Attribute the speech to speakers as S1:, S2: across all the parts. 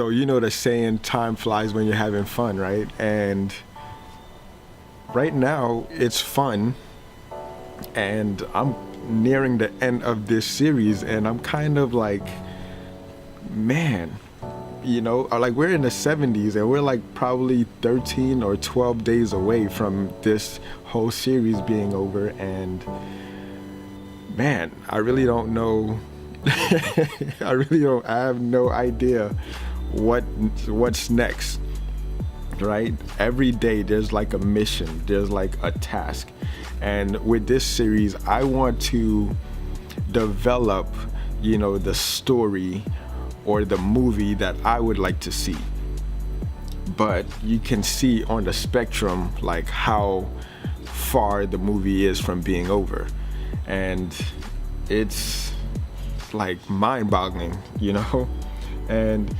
S1: So you know the saying, time flies when you're having fun, right? And right now it's fun, and I'm nearing the end of this series, and I'm kind of like, man, like we're in the 70s and we're like probably 13 or 12 days away from this whole series being over, and man, I really don't know. I have no idea what's next, right? Every day there's like a mission, there's like a task. And with this series, I want to develop, the story or the movie that I would like to see. But you can see on the spectrum like how far the movie is from being over. And it's like mind-boggling, And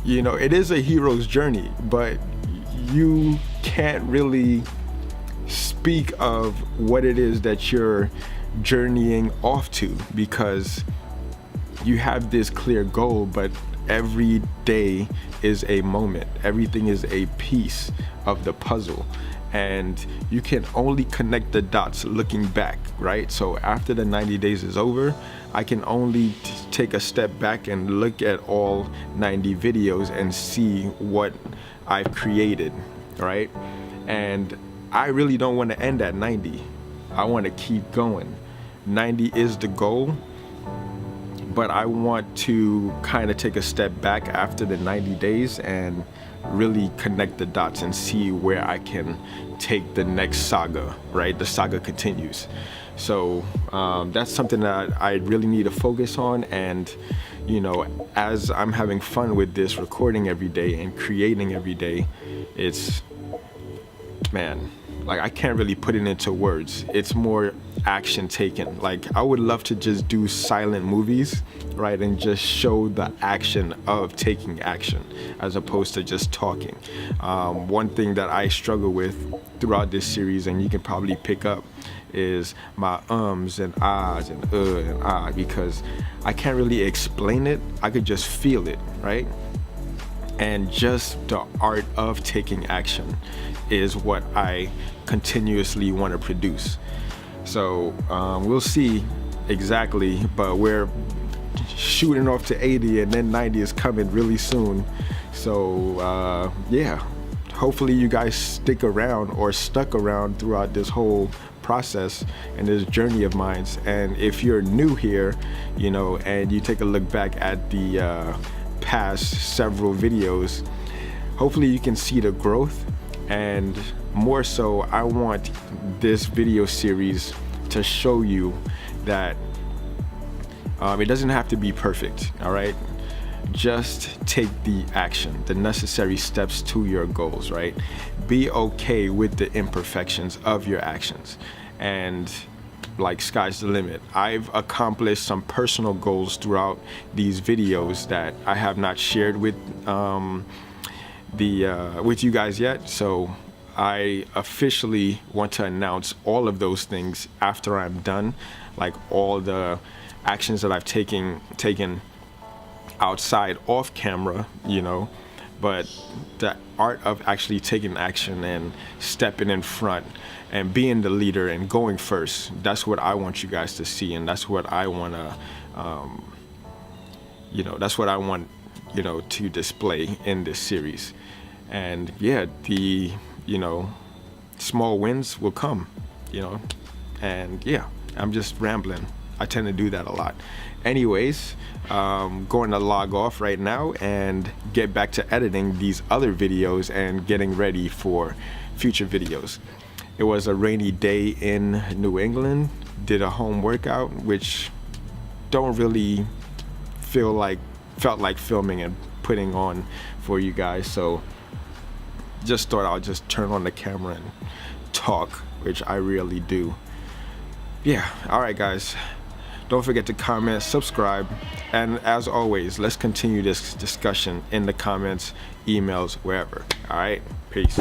S1: it is a hero's journey, but you can't really speak of what it is that you're journeying off to, because you have this clear goal, but every day is a moment. Everything is a piece of the puzzle, and you can only connect the dots looking back, right? So after the 90 days is over, I can only take a step back and look at all 90 videos and see what I've created, right? And I really don't want to end at 90. I want to keep going. 90 is the goal, but I want to kind of take a step back after the 90 days and really connect the dots and see where I can take the next saga, right? The saga continues. So that's something that I really need to focus on. And as I'm having fun with this, recording every day and creating every day, it's, man, like I can't really put it into words. It's more action taken. Like I would love to just do silent movies, right, and just show the action of taking action as opposed to just talking. One thing that I struggle with throughout this series, and you can probably pick up, is my ums and ahs and ah, because I can't really explain it. I could just feel it, right? And just the art of taking action is what I continuously want to produce. So we'll see exactly, but we're shooting off to 80, and then 90 is coming really soon. So yeah, hopefully you guys stick around or stuck around throughout this whole process and this journey of mine. And if you're new here, and you take a look back at the past several videos, hopefully you can see the growth. And more so, I want this video series to show you that it doesn't have to be perfect, all right? Just take the action, the necessary steps to your goals, right? Be okay with the imperfections of your actions, and like sky's the limit. I've accomplished some personal goals throughout these videos that I have not shared with with you guys yet. So I officially want to announce all of those things after I'm done, like all the actions that I've taken outside off camera, but the art of actually taking action and stepping in front and being the leader and going first, that's what I want you guys to see, and that's what I want to that's what I want to display in this series. And yeah, the small wins will come, and yeah, I'm just rambling. I tend to do that a lot. Anyways, going to log off right now and get back to editing these other videos and getting ready for future videos. It was a rainy day in New England. Did a home workout, which don't really felt like filming and putting on for you guys. So just thought I'll just turn on the camera and talk, which I really do. Yeah, all right guys, don't forget to comment, subscribe, and as always, let's continue this discussion in the comments, emails, wherever. All right, peace.